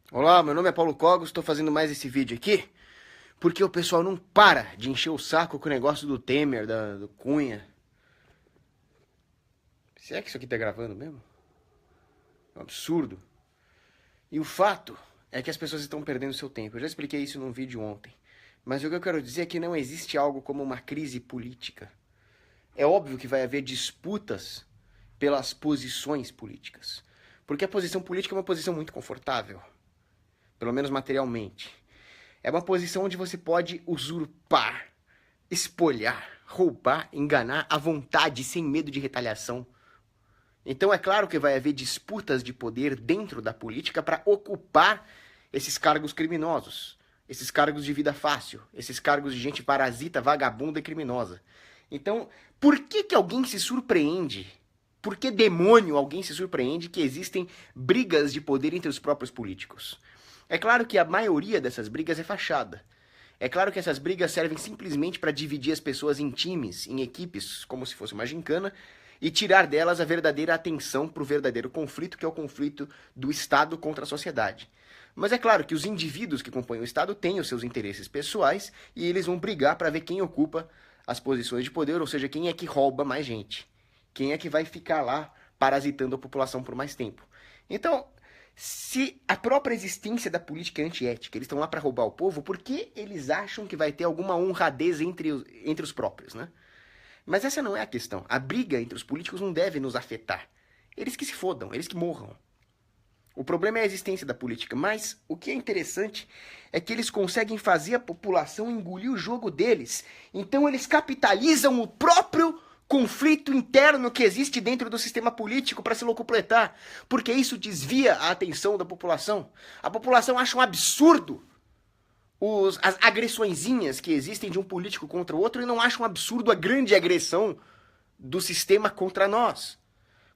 Olá, meu nome é Paulo Cogos, estou fazendo mais esse vídeo aqui porque o pessoal não para de encher o saco com o negócio do Temer, do Cunha. Se é que isso aqui tá gravando mesmo? É um absurdo. E o fato é que as pessoas estão perdendo seu tempo. Eu já expliquei isso num vídeo ontem. Mas o que eu quero dizer é que não existe algo como uma crise política. É óbvio que vai haver disputas pelas posições políticas. Porque a posição política é uma posição muito confortável. Pelo menos materialmente. É uma posição onde você pode usurpar, espolhar, roubar, enganar à vontade, sem medo de retaliação. Então é claro que vai haver disputas de poder dentro da política para ocupar esses cargos criminosos, esses cargos de vida fácil, esses cargos de gente parasita, vagabunda e criminosa. Então, por que alguém se surpreende? Por que demônio alguém se surpreende que existem brigas de poder entre os próprios políticos? É claro que a maioria dessas brigas é fachada. É claro que essas brigas servem simplesmente para dividir as pessoas em times, em equipes, como se fosse uma gincana, e tirar delas a verdadeira atenção para o verdadeiro conflito, que é o conflito do Estado contra a sociedade. Mas é claro que os indivíduos que compõem o Estado têm os seus interesses pessoais e eles vão brigar para ver quem ocupa as posições de poder, ou seja, quem é que rouba mais gente. Quem é que vai ficar lá parasitando a população por mais tempo. Então, se a própria existência da política é antiética, eles estão lá para roubar o povo, por que eles acham que vai ter alguma honradez entre os próprios, né? Mas essa não é a questão. A briga entre os políticos não deve nos afetar. Eles que se fodam, eles que morram. O problema é a existência da política, mas o que é interessante é que eles conseguem fazer a população engolir o jogo deles. Então eles capitalizam o próprio conflito interno que existe dentro do sistema político para se locupletar, porque isso desvia a atenção da população. A população acha um absurdo as agressõezinhas que existem de um político contra o outro e não acha um absurdo a grande agressão do sistema contra nós.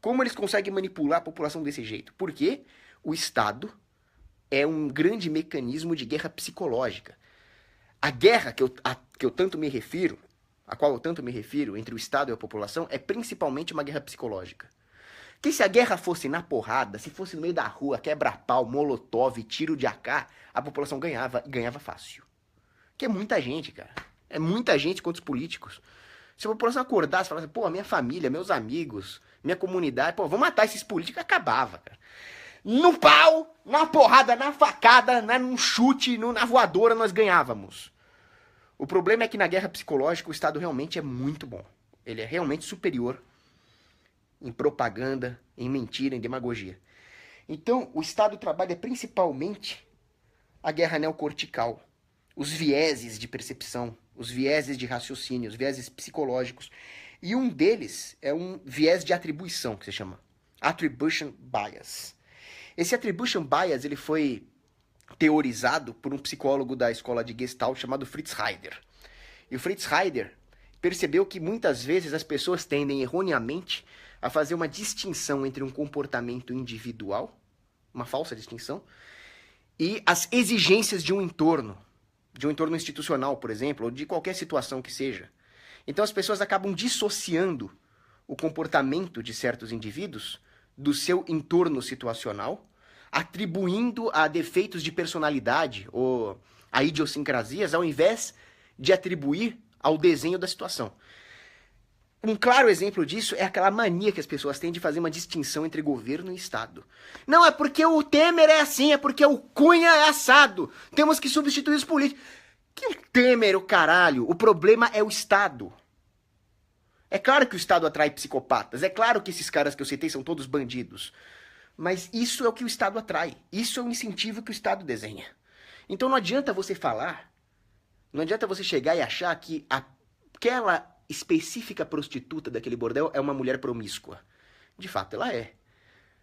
Como eles conseguem manipular a população desse jeito? Porque o Estado é um grande mecanismo de guerra psicológica. A guerra que eu tanto me refiro, a qual eu tanto me refiro, entre o Estado e a população, é principalmente uma guerra psicológica. Que se a guerra fosse na porrada, se fosse no meio da rua, quebra-pau, molotov, tiro de AK, a população ganhava, e ganhava fácil. Que é muita gente, cara. É muita gente contra os políticos. Se a população acordasse e falasse, pô, minha família, meus amigos, minha comunidade, pô, vamos matar esses políticos, acabava, cara. No pau, na porrada, na facada, num chute, na voadora, nós ganhávamos. O problema é que na guerra psicológica o Estado realmente é muito bom. Ele é realmente superior em propaganda, em mentira, em demagogia. Então, o Estado trabalha principalmente a guerra neocortical, os vieses de percepção, os vieses de raciocínio, os vieses psicológicos. E um deles é um viés de atribuição, que se chama Attribution Bias. Esse Attribution Bias ele foi teorizado por um psicólogo da escola de Gestalt chamado Fritz Heider. E o Fritz Heider percebeu que muitas vezes as pessoas tendem erroneamente a fazer uma distinção entre um comportamento individual, uma falsa distinção, e as exigências de um entorno institucional, por exemplo, ou de qualquer situação que seja. Então as pessoas acabam dissociando o comportamento de certos indivíduos do seu entorno situacional, atribuindo a defeitos de personalidade ou a idiosincrasias, ao invés de atribuir ao desenho da situação. Um claro exemplo disso é aquela mania que as pessoas têm de fazer uma distinção entre governo e Estado. Não, é porque o Temer é assim, é porque o Cunha é assado. Temos que substituir os políticos. Que o Temer, o caralho? O problema é o Estado. É claro que o Estado atrai psicopatas. É claro que esses caras que eu citei são todos bandidos. Mas isso é o que o Estado atrai. Isso é o incentivo que o Estado desenha. Então não adianta você falar, não adianta você chegar e achar que aquela específica prostituta daquele bordel é uma mulher promíscua. De fato, ela é.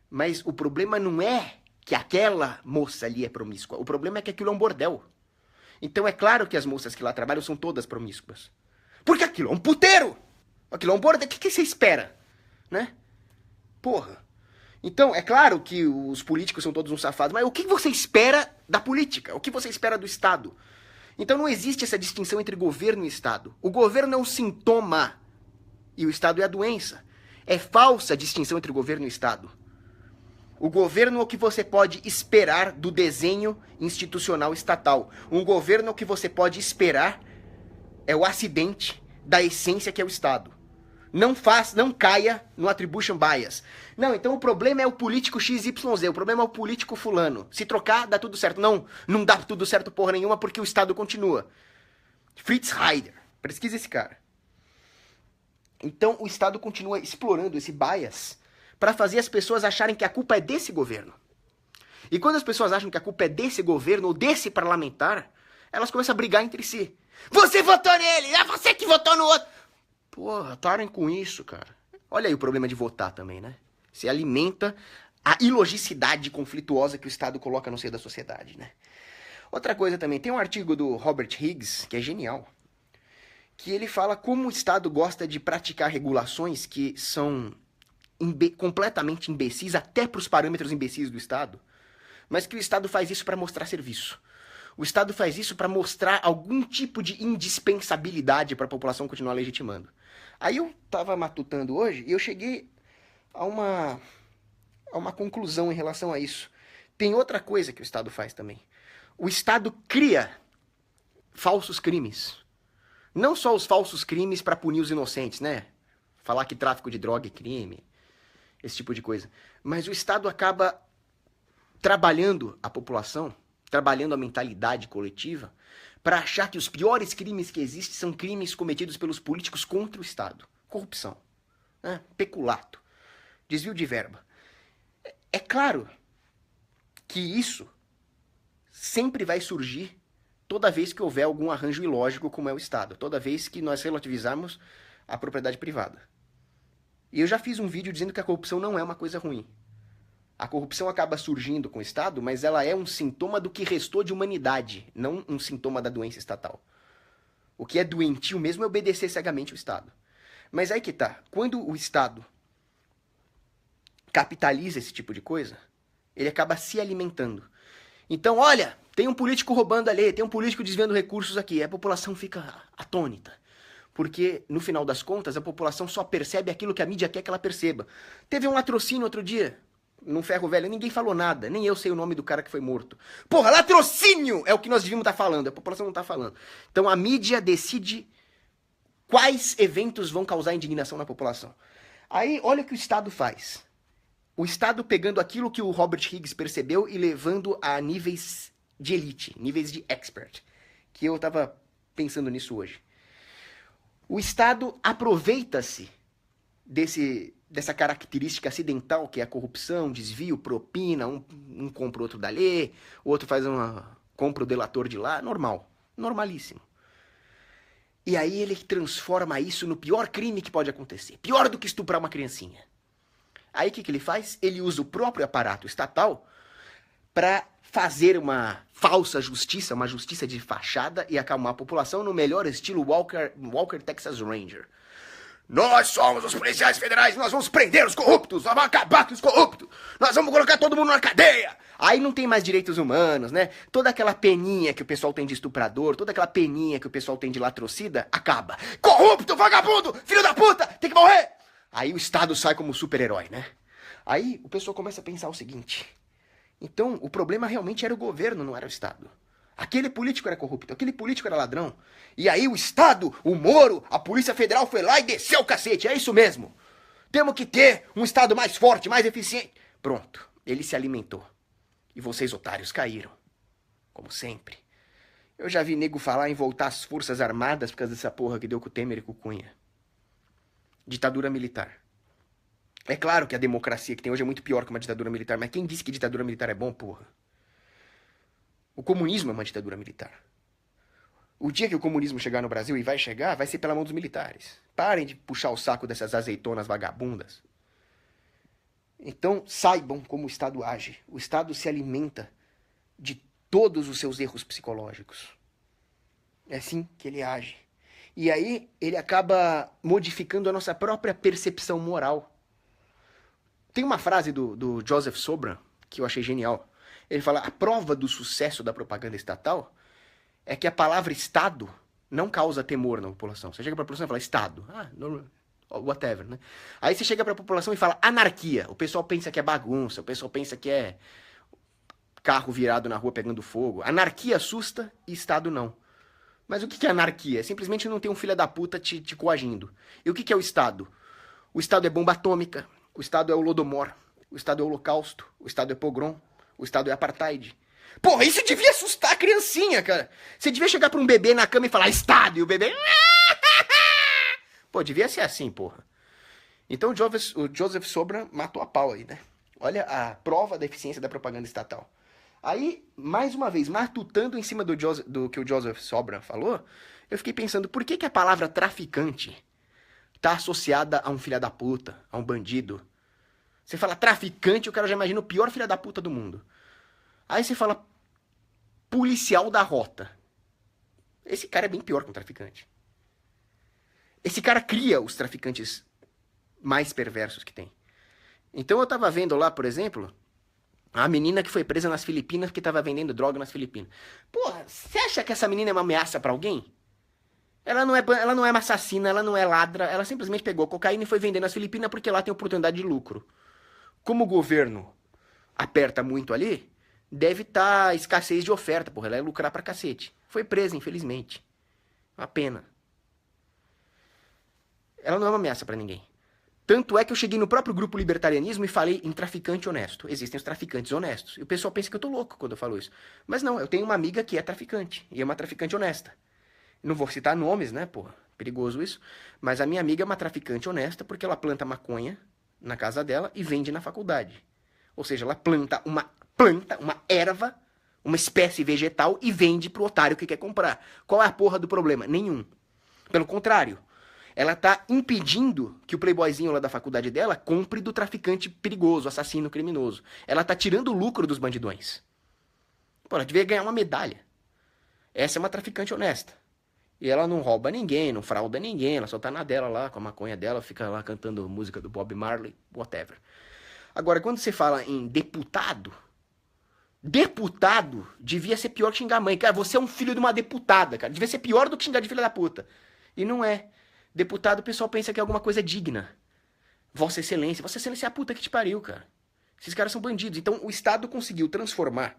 Mas o problema não é que aquela moça ali é promíscua. O problema é que aquilo é um bordel. Então é claro que as moças que lá trabalham são todas promíscuas. Porque aquilo é um puteiro. Aquilo é um bordel. O que você espera? Né? Porra. Então, é claro que os políticos são todos uns safados, mas o que você espera da política? O que você espera do Estado? Então não existe essa distinção entre governo e Estado. O governo é um sintoma e o Estado é a doença. É falsa a distinção entre governo e Estado. O governo é o que você pode esperar do desenho institucional estatal. Um governo é o que você pode esperar é o acidente da essência que é o Estado. Não caia no attribution bias. Não, então o problema é o político XYZ, o problema é o político fulano. Se trocar, dá tudo certo. Não dá tudo certo porra nenhuma porque o Estado continua. Fritz Heider. Pesquisa esse cara. Então o Estado continua explorando esse bias para fazer as pessoas acharem que a culpa é desse governo. E quando as pessoas acham que a culpa é desse governo ou desse parlamentar, elas começam a brigar entre si. Você votou nele! É você que votou no outro! Porra, parem com isso, cara. Olha aí o problema de votar também, né? Se alimenta a ilogicidade conflituosa que o Estado coloca no seio da sociedade, né? Outra coisa também, tem um artigo do Robert Higgs, que é genial, que ele fala como o Estado gosta de praticar regulações que são completamente imbecis, até para os parâmetros imbecis do Estado, mas que o Estado faz isso para mostrar serviço. O Estado faz isso para mostrar algum tipo de indispensabilidade para a população continuar legitimando. Aí eu estava matutando hoje e eu cheguei a uma conclusão em relação a isso. Tem outra coisa que o Estado faz também. O Estado cria falsos crimes. Não só os falsos crimes para punir os inocentes, né? Falar que tráfico de droga é crime, esse tipo de coisa. Mas o Estado acaba trabalhando a população, trabalhando a mentalidade coletiva, para achar que os piores crimes que existem são crimes cometidos pelos políticos contra o Estado. Corrupção, né? Peculato, desvio de verba. É claro que isso sempre vai surgir toda vez que houver algum arranjo ilógico como é o Estado, toda vez que nós relativizarmos a propriedade privada. E eu já fiz um vídeo dizendo que a corrupção não é uma coisa ruim. A corrupção acaba surgindo com o Estado, mas ela é um sintoma do que restou de humanidade, não um sintoma da doença estatal. O que é doentio mesmo é obedecer cegamente ao Estado. Mas aí que tá, quando o Estado capitaliza esse tipo de coisa, ele acaba se alimentando. Então, olha, tem um político roubando ali, tem um político desviando recursos aqui, a população fica atônita. Porque, no final das contas, a população só percebe aquilo que a mídia quer que ela perceba. Teve um latrocínio outro dia, num ferro velho, ninguém falou nada, nem eu sei o nome do cara que foi morto. Porra, latrocínio é o que nós devíamos estar falando, a população não está falando. Então a mídia decide quais eventos vão causar indignação na população. Aí, olha o que o Estado faz. O Estado pegando aquilo que o Robert Higgs percebeu e levando a níveis de elite, níveis de expert. Que eu estava pensando nisso hoje. O Estado aproveita-se dessa característica acidental, que é a corrupção, desvio, propina, um compra o outro dali, o outro compra o delator de lá, normal, normalíssimo. E aí ele transforma isso no pior crime que pode acontecer, pior do que estuprar uma criancinha. Aí o que ele faz? Ele usa o próprio aparato estatal para fazer uma falsa justiça, uma justiça de fachada e acalmar a população no melhor estilo Walker Texas Ranger. Nós somos os policiais federais, nós vamos prender os corruptos, nós vamos acabar com os corruptos, nós vamos colocar todo mundo na cadeia. Aí não tem mais direitos humanos, né? Toda aquela peninha que o pessoal tem de estuprador, toda aquela peninha que o pessoal tem de latrocida, acaba. Corrupto, vagabundo, filho da puta, tem que morrer! Aí o Estado sai como super-herói, né? Aí o pessoal começa a pensar o seguinte: então o problema realmente era o governo, não era o Estado. Aquele político era corrupto, aquele político era ladrão. E aí o Estado, o Moro, a Polícia Federal foi lá e desceu o cacete. É isso mesmo. Temos que ter um Estado mais forte, mais eficiente. Pronto, ele se alimentou. E vocês, otários, caíram. Como sempre. Eu já vi nego falar em voltar às Forças Armadas por causa dessa porra que deu com o Temer e com o Cunha. Ditadura militar. É claro que a democracia que tem hoje é muito pior que uma ditadura militar, mas quem disse que ditadura militar é bom, porra? O comunismo é uma ditadura militar. O dia que o comunismo chegar no Brasil, e vai chegar, vai ser pela mão dos militares. Parem de puxar o saco dessas azeitonas vagabundas. Então, saibam como o Estado age. O Estado se alimenta de todos os seus erros psicológicos. É assim que ele age. E aí, ele acaba modificando a nossa própria percepção moral. Tem uma frase do Joseph Sobran, que eu achei genial. Ele fala: a prova do sucesso da propaganda estatal é que a palavra Estado não causa temor na população. Você chega para a população e fala Estado. whatever, né? Aí você chega pra população e fala anarquia. O pessoal pensa que é bagunça, o pessoal pensa que é carro virado na rua pegando fogo. Anarquia assusta e Estado não. Mas o que é anarquia? É simplesmente não ter um filho da puta te coagindo. E o que é o Estado? O Estado é bomba atômica, o Estado é o Lodomor, o Estado é o Holocausto, o Estado é pogrom, o Estado é apartheid. Porra, isso devia assustar a criancinha, cara. Você devia chegar pra um bebê na cama e falar Estado, e o bebê... Pô, devia ser assim, porra. Então o Joseph Sobran matou a pau aí, né? Olha a prova da eficiência da propaganda estatal. Aí, mais uma vez, matutando em cima do que o Joseph Sobran falou, eu fiquei pensando, por que a palavra traficante tá associada a um filho da puta, a um bandido? Você fala traficante, o cara já imagina o pior filho da puta do mundo. Aí você fala policial da rota. Esse cara é bem pior que um traficante. Esse cara cria os traficantes mais perversos que tem. Então eu tava vendo lá, por exemplo, a menina que foi presa nas Filipinas porque tava vendendo droga nas Filipinas. Porra, você acha que essa menina é uma ameaça pra alguém? Ela não é uma assassina, ela não é ladra, ela simplesmente pegou cocaína e foi vender nas Filipinas porque lá tem oportunidade de lucro. Como o governo aperta muito ali, deve estar escassez de oferta, porra, ela ia lucrar pra cacete. Foi presa, infelizmente. Uma pena. Ela não é uma ameaça pra ninguém. Tanto é que eu cheguei no próprio grupo libertarianismo e falei em traficante honesto. Existem os traficantes honestos. E o pessoal pensa que eu tô louco quando eu falo isso. Mas não, eu tenho uma amiga que é traficante. E é uma traficante honesta. Não vou citar nomes, né, porra? Perigoso isso. Mas a minha amiga é uma traficante honesta porque ela planta maconha na casa dela e vende na faculdade. Ou seja, ela planta uma erva, uma espécie vegetal e vende pro otário que quer comprar. Qual é a porra do problema? Nenhum. Pelo contrário. Ela tá impedindo que o playboyzinho lá da faculdade dela compre do traficante perigoso, assassino, criminoso. Ela tá tirando o lucro dos bandidões. Pô, ela devia ganhar uma medalha. Essa é uma traficante honesta. E ela não rouba ninguém, não frauda ninguém, ela só tá na dela lá, com a maconha dela, fica lá cantando música do Bob Marley, whatever. Agora, quando você fala em deputado devia ser pior que xingar a mãe. Cara, você é um filho de uma deputada, cara. Devia ser pior do que xingar de filha da puta. E não é. Deputado, o pessoal pensa que é alguma coisa digna. Vossa Excelência é a puta que te pariu, cara. Esses caras são bandidos. Então o Estado conseguiu transformar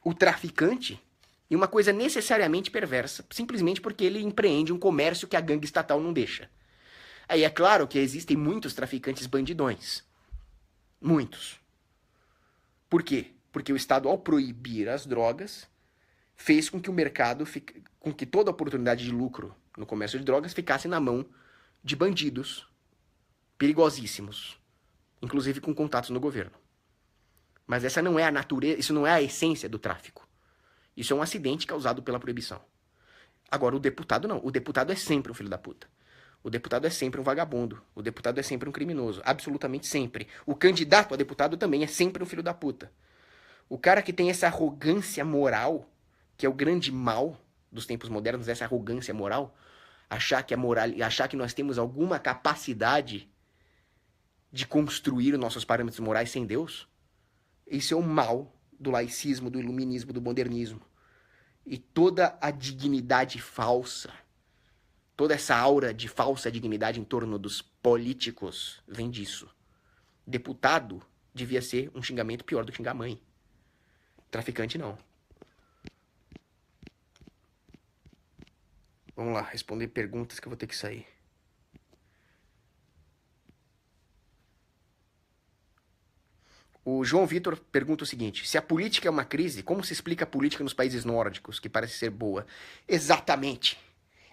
o traficante em uma coisa necessariamente perversa, simplesmente porque ele empreende um comércio que a gangue estatal não deixa. Aí é claro que existem muitos traficantes bandidões. Muitos. Por quê? Porque o Estado, ao proibir as drogas, fez com que o mercado, com que toda a oportunidade de lucro no comércio de drogas ficasse na mão de bandidos perigosíssimos, inclusive com contatos no governo. Mas essa não é a natureza, isso não é a essência do tráfico. Isso é um acidente causado pela proibição. Agora, o deputado não. O deputado é sempre um filho da puta. O deputado é sempre um vagabundo. O deputado é sempre um criminoso. Absolutamente sempre. O candidato a deputado também é sempre um filho da puta. O cara que tem essa arrogância moral, que é o grande mal dos tempos modernos, essa arrogância moral, achar que nós temos alguma capacidade de construir os nossos parâmetros morais sem Deus, isso é o mal do laicismo, do iluminismo, do modernismo. E toda a dignidade falsa, toda essa aura de falsa dignidade em torno dos políticos vem disso. Deputado devia ser um xingamento pior do que xingar a mãe. Traficante não. Vamos lá, responder perguntas que eu vou ter que sair. O João Vitor pergunta o seguinte: se a política é uma crise, como se explica a política nos países nórdicos, que parece ser boa? Exatamente.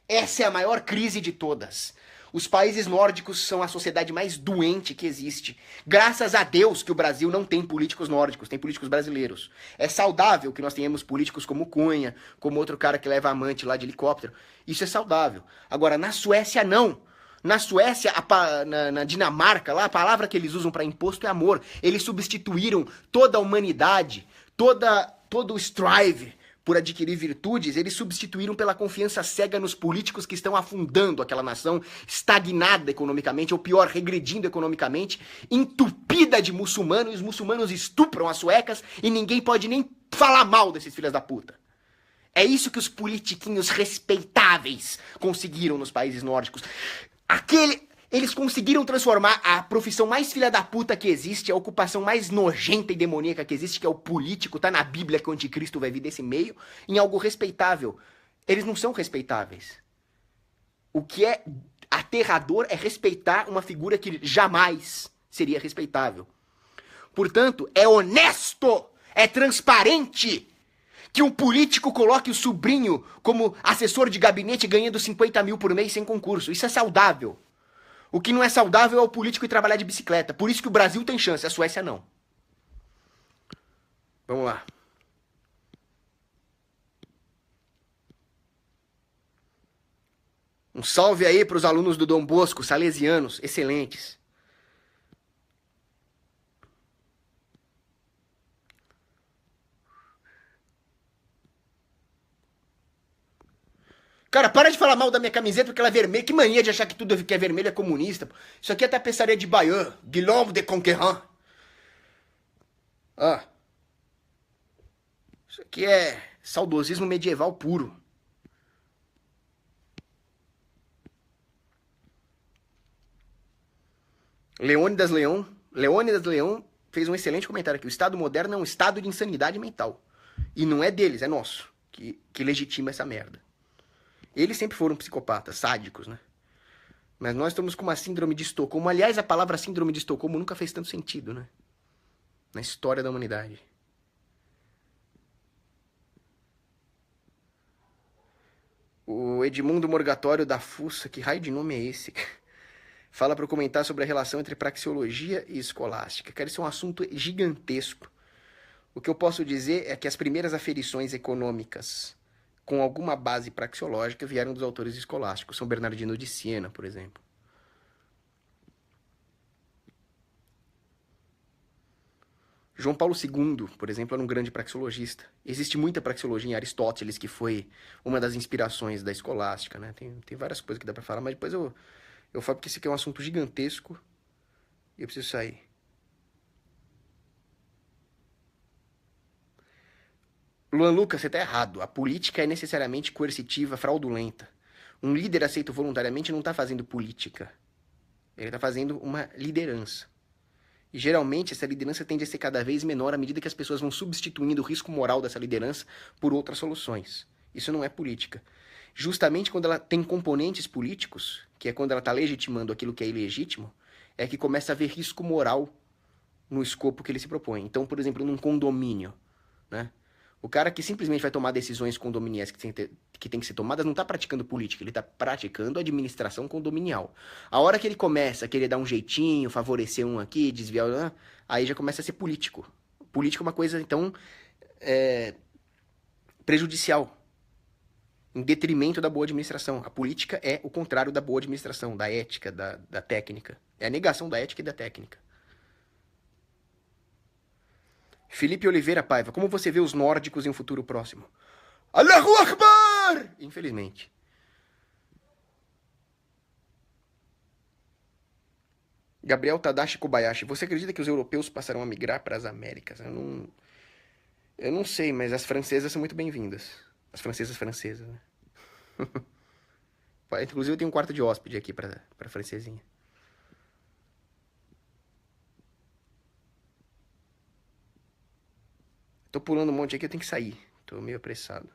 Essa é a maior crise de todas. Os países nórdicos são a sociedade mais doente que existe. Graças a Deus que o Brasil não tem políticos nórdicos, tem políticos brasileiros. É saudável que nós tenhamos políticos como Cunha, como outro cara que leva amante lá de helicóptero. Isso é saudável. Agora, na Suécia, não. Na Suécia, na Dinamarca, lá, a palavra que eles usam para imposto é amor. Eles substituíram toda a humanidade, todo o strive por adquirir virtudes, eles substituíram pela confiança cega nos políticos que estão afundando aquela nação, estagnada economicamente, ou pior, regredindo economicamente, entupida de muçulmanos, e os muçulmanos estupram as suecas e ninguém pode nem falar mal desses filhos da puta. É isso que os politiquinhos respeitáveis conseguiram nos países nórdicos. Eles conseguiram transformar a profissão mais filha da puta que existe, a ocupação mais nojenta e demoníaca que existe, que é o político, tá na Bíblia que o anticristo vai vir desse meio, em algo respeitável. Eles não são respeitáveis. O que é aterrador é respeitar uma figura que jamais seria respeitável. Portanto, é honesto, é transparente que um político coloque o sobrinho como assessor de gabinete ganhando 50 mil por mês sem concurso. Isso é saudável. O que não é saudável é o político ir trabalhar de bicicleta. Por isso que o Brasil tem chance, a Suécia não. Vamos lá. Um salve aí para os alunos do Dom Bosco, salesianos, excelentes. Cara, para de falar mal da minha camiseta porque ela é vermelha. Que mania de achar que tudo que é vermelho é comunista. Isso aqui é tapeçaria de Bayeux, Guillaume de Conquerant. Ah. Isso aqui é saudosismo medieval puro. Leônidas Leão fez um excelente comentário aqui. O Estado moderno é um estado de insanidade mental. E não é deles, é nosso, que legitima essa merda. Eles sempre foram psicopatas, sádicos, né? Mas nós estamos com uma síndrome de Estocolmo. Aliás, a palavra síndrome de Estocolmo nunca fez tanto sentido, né? Na história da humanidade. O Edmundo Morgatório da Fuça, que raio de nome é esse? Fala para eu comentar sobre a relação entre praxeologia e escolástica. Cara, isso é um assunto gigantesco. O que eu posso dizer é que as primeiras aferições econômicas com alguma base praxeológica vieram dos autores escolásticos. São Bernardino de Siena, por exemplo. João Paulo II, por exemplo, era um grande praxeologista. Existe muita praxeologia em Aristóteles, que foi uma das inspirações da escolástica, né? Tem várias coisas que dá pra falar, mas depois eu falo porque esse aqui é um assunto gigantesco e eu preciso sair. Luan Lucas, você tá errado. A política é necessariamente coercitiva, fraudulenta. Um líder aceito voluntariamente não tá fazendo política. Ele tá fazendo uma liderança. E geralmente essa liderança tende a ser cada vez menor à medida que as pessoas vão substituindo o risco moral dessa liderança por outras soluções. Isso não é política. Justamente quando ela tem componentes políticos, que é quando ela está legitimando aquilo que é ilegítimo, é que começa a haver risco moral no escopo que ele se propõe. Então, por exemplo, num condomínio, né? O cara que simplesmente vai tomar decisões condominiais que tem que ser tomadas não está praticando política, ele está praticando administração condominial. A hora que ele começa a querer dar um jeitinho, favorecer um aqui, desviar, aí já começa a ser político. Político é uma coisa, então, prejudicial, em detrimento da boa administração. A política é o contrário da boa administração, da ética, da técnica. É a negação da ética e da técnica. Felipe Oliveira Paiva, como você vê os nórdicos em um futuro próximo? Allahu Akbar! Infelizmente. Gabriel Tadashi Kobayashi, você acredita que os europeus passarão a migrar para as Américas? Eu não sei, mas as francesas são muito bem-vindas. As francesas, né? Inclusive eu tenho um quarto de hóspede aqui pra francesinha. Tô pulando um monte aqui, eu tenho que sair. Tô meio apressado.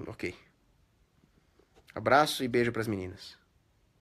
Ok. Abraço e beijo pras meninas.